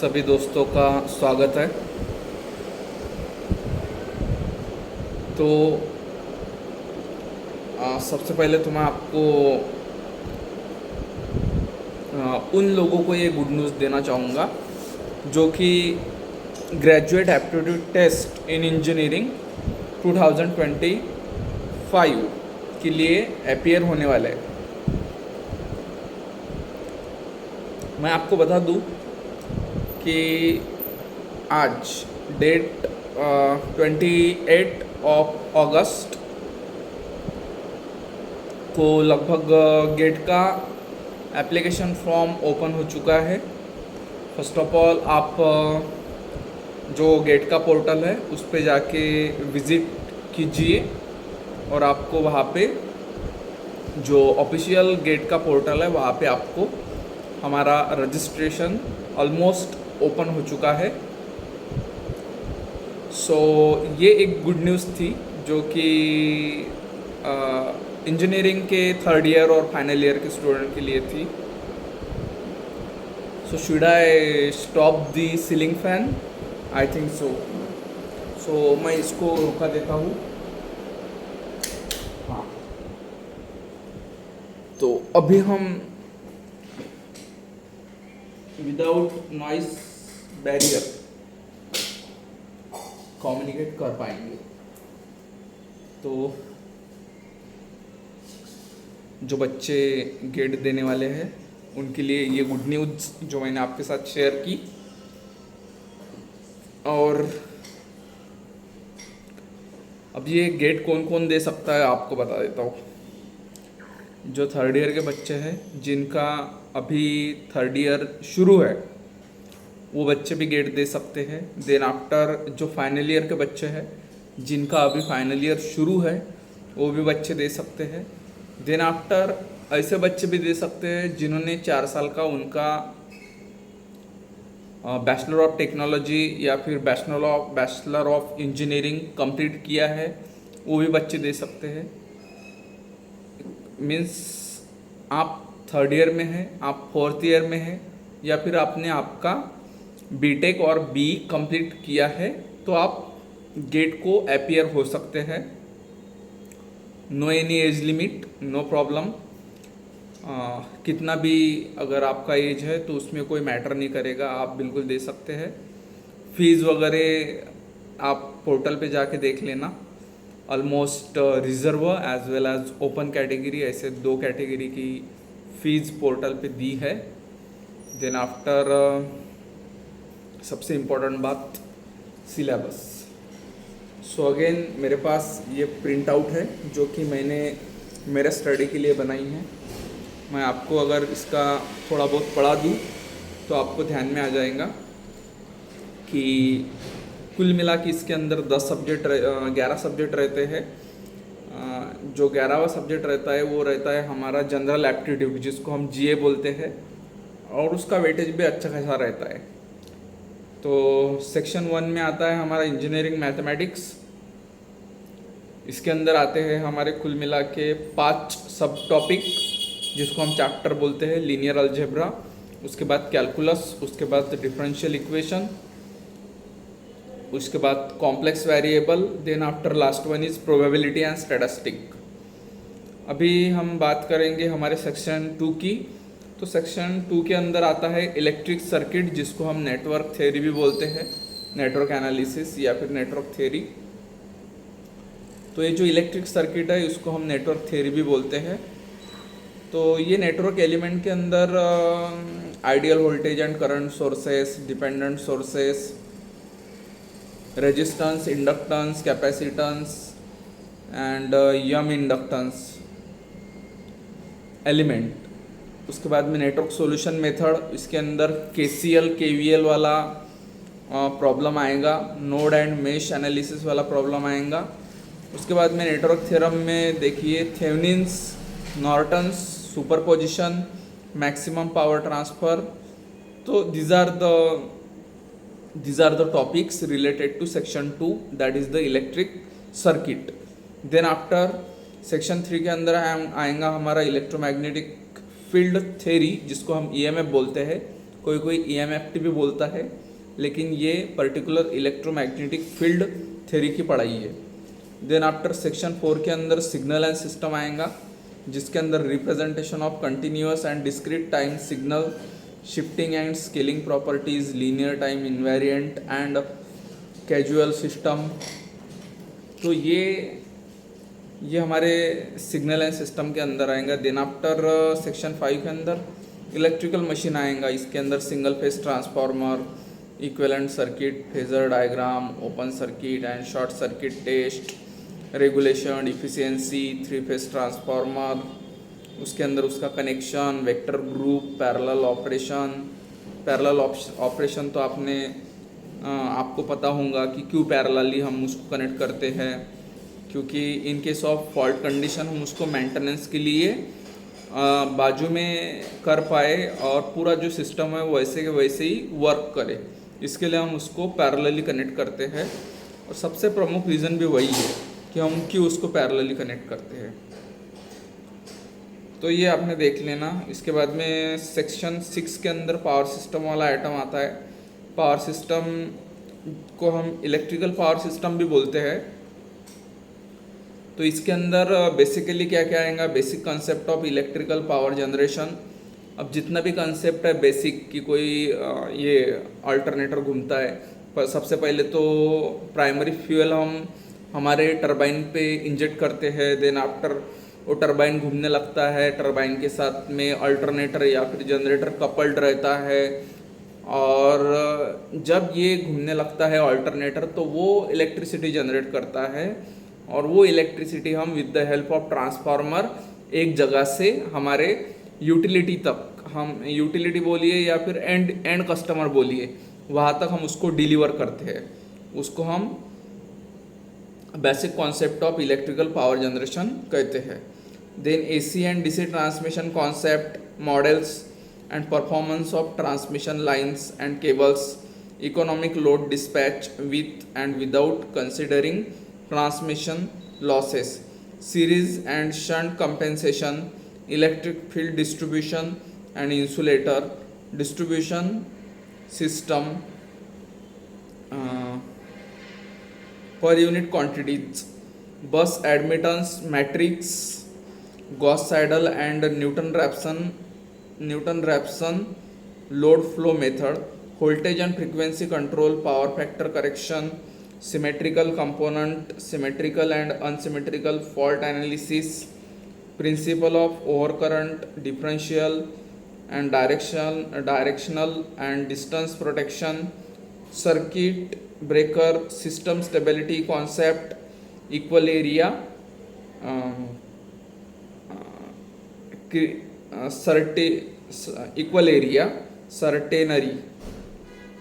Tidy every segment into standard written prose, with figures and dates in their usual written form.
सभी दोस्तों का स्वागत है। तो सबसे पहले तो मैं आपको उन लोगों को ये गुड न्यूज़ देना चाहूँगा जो कि graduate aptitude test in engineering 2025 के लिए अपीयर होने वाले हैं। मैं आपको बता दूं कि आज डेट 28 ऑफ अगस्त को लगभग गेट का एप्लीकेशन फॉर्म ओपन हो चुका है। फर्स्ट ऑफ ऑल आप जो गेट का पोर्टल है उस पर जाके विज़िट कीजिए और आपको वहाँ पे जो ऑफिशियल गेट का पोर्टल है वहाँ पे आपको हमारा रजिस्ट्रेशन ऑलमोस्ट ओपन हो चुका है। सो ये एक गुड न्यूज़ थी जो कि इंजीनियरिंग के थर्ड ईयर और फाइनल ईयर के स्टूडेंट के लिए थी। So should I stop the ceiling fan? I think so. So मैं इसको रुका देता हूँ। हाँ, तो अभी हम विदाउट नॉइस बैरियर कम्युनिकेट कर पाएंगे। तो जो बच्चे गेट देने वाले हैं उनके लिए ये गुड न्यूज़ जो मैंने आपके साथ शेयर की। और अब ये गेट कौन कौन दे सकता है आपको बता देता हूँ। जो थर्ड ईयर के बच्चे हैं जिनका अभी थर्ड ईयर शुरू है वो बच्चे भी गेट दे सकते हैं। देन आफ्टर जो फाइनल ईयर के बच्चे हैं जिनका अभी फाइनल ईयर शुरू है वो भी बच्चे दे सकते हैं। देन आफ्टर ऐसे बच्चे भी दे सकते हैं जिन्होंने 4 साल का उनका बैचलर ऑफ टेक्नोलॉजी या फिर बैचलर ऑफ इंजीनियरिंग कंप्लीट किया है, वो भी बच्चे दे सकते हैं। मीन्स आप थर्ड ईयर में हैं, आप फोर्थ ईयर में हैं या फिर आपने आपका बीटेक और बी कंप्लीट किया है तो आप गेट को अपीयर हो सकते हैं। No any age limit, no problem. कितना भी अगर आपका एज है तो उसमें कोई मैटर नहीं करेगा, आप बिल्कुल दे सकते हैं। फीस वगैरह आप पोर्टल पे जाके देख लेना। Almost reserve as well as open category, ऐसे 2 कैटेगरी की फीस पोर्टल पे दी है। देन आफ्टर सबसे इम्पोर्टेंट बात, सिलेबस। सो अगेन मेरे पास ये प्रिंट आउट है जो कि मैंने मेरे स्टडी के लिए बनाई है। मैं आपको अगर इसका थोड़ा बहुत पढ़ा दूँ तो आपको ध्यान में आ जाएगा कि कुल मिला के इसके अंदर 11 सब्जेक्ट रहते हैं। जो 11वां सब्जेक्ट रहता है वो रहता है हमारा जनरल एप्टीट्यूड, जिसको हम जीए बोलते हैं, और उसका वेटेज भी अच्छा खासा रहता है। तो सेक्शन 1 में आता है हमारा इंजीनियरिंग मैथमेटिक्स। इसके अंदर आते हैं हमारे कुल मिला के 5 सब टॉपिक जिसको हम चैप्टर बोलते हैं। लीनियर अलजेब्रा, उसके बाद कैलकुलस, उसके बाद डिफरेंशियल इक्वेशन, उसके बाद complex variable, then after last one is probability and statistic. अभी हम बात करेंगे हमारे सेक्शन 2 की। तो सेक्शन 2 के अंदर आता है इलेक्ट्रिक सर्किट, जिसको हम नेटवर्क थ्योरी भी बोलते हैं, नेटवर्क एनालिसिस या फिर नेटवर्क थ्योरी। तो ये जो इलेक्ट्रिक सर्किट है इसको हम नेटवर्क थ्योरी भी बोलते हैं। तो ये नेटवर्क एलिमेंट के अंदर ideal voltage and current sources, dependent sources, resistance, inductance, capacitance and um inductance element. उसके बाद में नेटवर्क सॉल्यूशन मेथड, इसके अंदर केसीएल केवीएल वाला प्रॉब्लम आएगा, नोड एंड मेश एनालिसिस वाला प्रॉब्लम आएगा। उसके बाद में नेटवर्क थ्योरम में देखिए Thevenin's, Norton's, superposition, maximum power transfer. तो these are the topics related to section 2, that is the electric circuit. then after section 3 के अंदर आएगा हमारा इलेक्ट्रोमैग्नेटिक फील्ड थ्योरी, जिसको हम ईएमएफ बोलते हैं, कोई कोई EMFT भी बोलता है, लेकिन ये पर्टिकुलर इलेक्ट्रोमैग्नेटिक फील्ड थ्योरी की पढ़ाई है। देन आफ्टर सेक्शन 4 के अंदर सिग्नल एंड सिस्टम आएगा, जिसके अंदर representation of continuous and discrete time signal, shifting and scaling properties, linear time invariant and causal system. तो ये हमारे सिग्नल एंड सिस्टम के अंदर आएगा। देन आफ्टर सेक्शन 5 के अंदर इलेक्ट्रिकल मशीन आएगा, इसके अंदर single phase transformer, equivalent circuit, phasor diagram, open circuit and short circuit test, regulation, efficiency, 3 phase transformer, उसके अंदर उसका connection, vector group, parallel operation. Parallel operation तो आपको पता होगा कि क्यों पैरेलली हम उसको कनेक्ट करते हैं, क्योंकि in case of fault condition हम उसको मेंटेनेंस के लिए बाजू में कर पाए और पूरा जो सिस्टम है वैसे के वैसे ही वर्क करे, इसके लिए हम उसको पैरेलली कनेक्ट करते हैं। और सबसे प्रमुख रीज़न भी वही है कि हम क्यों उसको पैरेलली कनेक्ट करते हैं। तो ये आपने देख लेना। इसके बाद में सेक्शन 6 के अंदर पावर सिस्टम वाला आइटम आता है। पावर सिस्टम को हम इलेक्ट्रिकल पावर सिस्टम भी बोलते हैं। तो इसके अंदर बेसिकली क्या क्या आएगा, basic concept of electrical power generation. अब जितना भी कंसेप्ट है बेसिक कि कोई ये अल्टरनेटर घूमता है, पर सबसे पहले तो प्राइमरी फ्यूल हम हमारे टरबाइन पे इंजेक्ट करते हैं। देन आफ्टर वो टरबाइन घूमने लगता है, टरबाइन के साथ में अल्टरनेटर या फिर जनरेटर कपल्ड रहता है, और जब ये घूमने लगता है अल्टरनेटर तो वो इलेक्ट्रिसिटी जनरेट करता है, और वो इलेक्ट्रिसिटी हम with the help of transformer एक जगह से हमारे यूटिलिटी तक, हम यूटिलिटी बोलिए या फिर एंड कस्टमर बोलिए, वहाँ तक हम उसको डिलीवर करते हैं। उसको हम basic concept of electrical power generation कहते हैं। Then AC and DC transmission concept, models and performance of transmission lines and cables, economic load dispatch with and without considering transmission losses, series and shunt compensation, electric field distribution and insulator distribution system, per unit quantities, bus admittance matrix, Gauss-Seidel and Newton-Raphson load flow method, voltage and frequency control, power factor correction, symmetrical component, symmetrical and unsymmetrical fault analysis, principle of overcurrent, differential and directional and distance protection, circuit breaker, system stability concept, equal area, equal area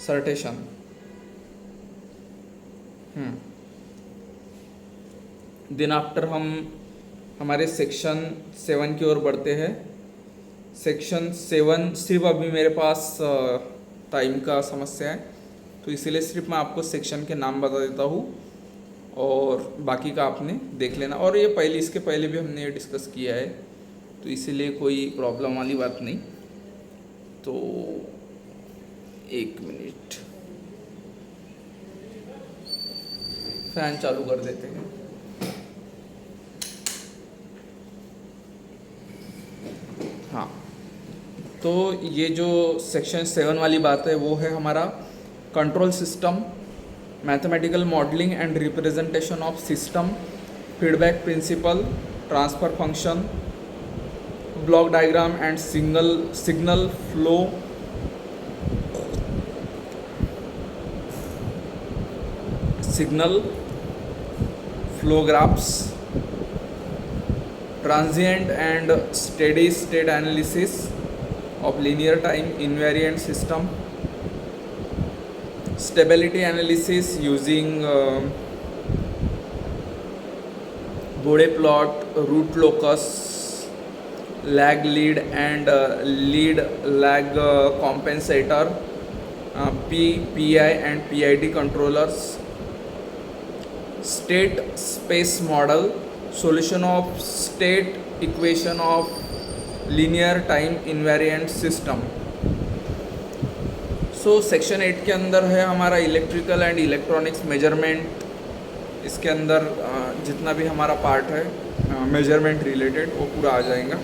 certation। दिन after हम हमारे section 7 की ओर बढ़ते हैं। Section 7 सिर्फ अभी मेरे पास time का समस्या है, तो इसीलिए सिर्फ मैं आपको सेक्शन के नाम बता देता हूँ और बाकी का आपने देख लेना। और ये इसके पहले भी हमने ये डिस्कस किया है, तो इसीलिए कोई प्रॉब्लम वाली बात नहीं। तो 1 मिनट, फैन चालू कर देते हैं। हाँ, तो ये जो सेक्शन 7 वाली बात है वो है हमारा control system, mathematical modelling and representation of system, feedback principle, transfer function, block diagram and signal flow, graphs, transient and steady state analysis of linear time invariant system, stability analysis using Bode plot, root locus, lag lead and lead lag compensator, PI and PID controllers, state space model, solution of state equation of linear time invariant system। So section 8 के अंदर है हमारा electrical and electronics measurement. इसके अंदर जितना भी हमारा part है मेजरमेंट रिलेटेड वो पूरा आ जाएगा।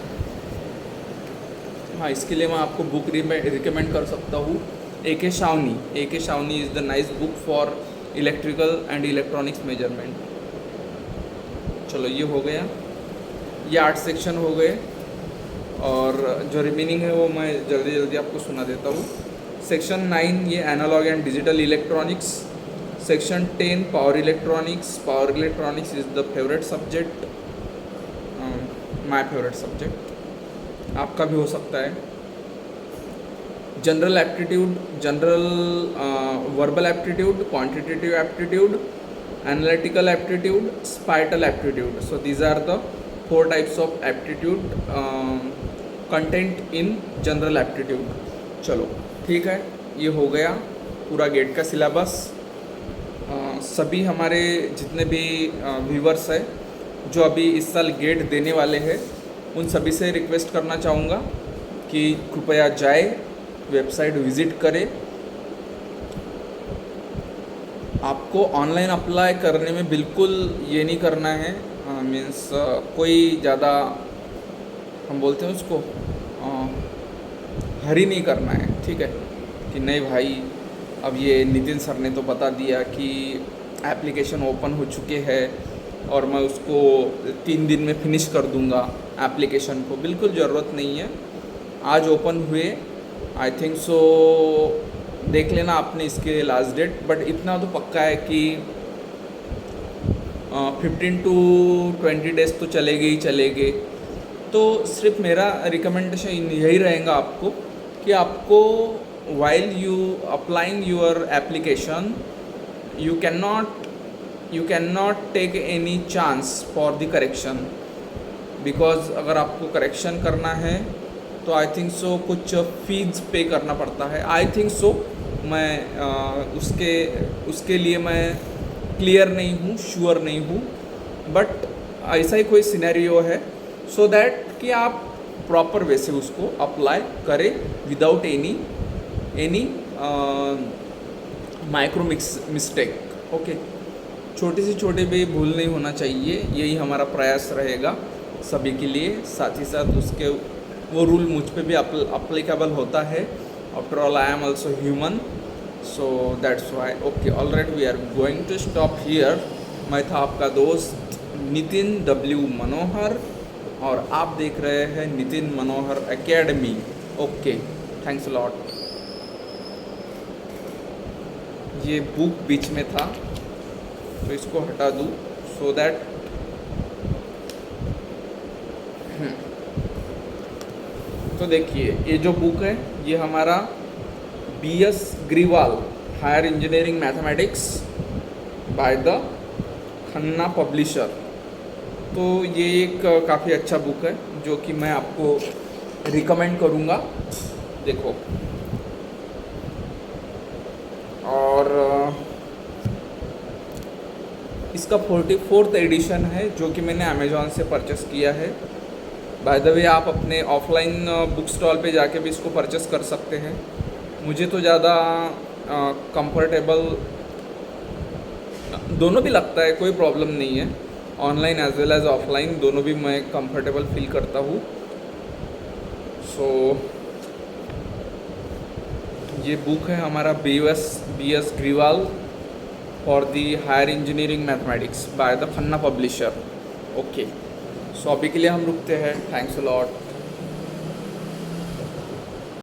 हाँ, इसके लिए मैं आपको बुक रिकमेंड कर सकता हूँ, A K Sawhney is the nice book for electrical and electronics measurement. चलो ये हो गया, ये 8 सेक्शन हो गए और जो रिमेनिंग है वो मैं जल्दी जल्दी आपको सुना देता हूँ। सेक्शन 9 ये analogue and digital electronics. Section 10 power electronics. Power electronics is the favourite subject, my favourite subject, आपका भी हो सकता है। General aptitude, general verbal aptitude, quantitative aptitude, analytical aptitude, spatial aptitude. So these are the 4 types of aptitude content in general aptitude. चलो ठीक है, ये हो गया पूरा गेट का सिलेबस। सभी हमारे जितने भी व्यूवर्स हैं जो अभी इस साल गेट देने वाले हैं, उन सभी से रिक्वेस्ट करना चाहूँगा कि कृपया जाए, वेबसाइट विज़िट करें। आपको ऑनलाइन अप्लाई करने में बिल्कुल ये नहीं करना है, मीन्स कोई ज़्यादा हम बोलते हैं उसको हरी नहीं करना है, ठीक है, कि नहीं भाई अब ये नितिन सर ने तो बता दिया कि एप्लीकेशन ओपन हो चुके हैं और मैं उसको 3 दिन में फिनिश कर दूंगा एप्लीकेशन को। बिल्कुल ज़रूरत नहीं है। आज ओपन हुए, आई थिंक सो देख लेना आपने इसके लास्ट डेट, बट इतना तो पक्का है कि 15 to 20 डेज़ तो चलेंगे ही चलेंगे। तो सिर्फ मेरा रिकमेंडेशन यही रहेगा आपको कि आपको while you applying your application you can not take any chance for the correction, because अगर आपको करेक्शन करना है तो आई थिंक सो कुछ फीस पे करना पड़ता है। आई थिंक सो मैं उसके लिए मैं क्लियर नहीं हूँ, श्योर नहीं हूँ, बट ऐसा ही कोई सिनेरियो है सो दैट कि आप प्रॉपर वे से उसको अप्लाई करें without any micro mistake. Okay, छोटी से छोटे भी भूल नहीं होना चाहिए, यही हमारा प्रयास रहेगा सभी के लिए। साथ ही साथ उसके वो रूल मुझ पे भी अप्लीकेबल होता है। After all I am also human, so that's why. Okay, alright, we are going to stop here. मैं था आपका दोस्त नितिन W मनोहर और आप देख रहे हैं Nitin Manohar Academy. Okay, thanks a lot. ये बुक बीच में था तो इसको हटा दूँ सो दैट तो देखिए ये जो बुक है ये हमारा BS Grewal Higher Engineering Mathematics by the Khanna publisher. तो ये एक काफ़ी अच्छा बुक है जो कि मैं आपको रिकमेंड करूँगा। देखो, और इसका 44th एडिशन है जो कि मैंने अमेज़ॉन से परचेस किया है। बाय द वे आप अपने ऑफलाइन बुक स्टॉल पे जाके भी इसको परचेस कर सकते हैं। मुझे तो ज़्यादा कंफर्टेबल दोनों भी लगता है, कोई प्रॉब्लम नहीं है, online as well as offline दोनों भी मैं कंफर्टेबल फील करता हूँ। सो ये बुक है हमारा BS Grewal for the Higher Engineering Mathematics by the Khanna publisher. Okay, so अभी के लिए हम रुकते हैं। Thanks a lot.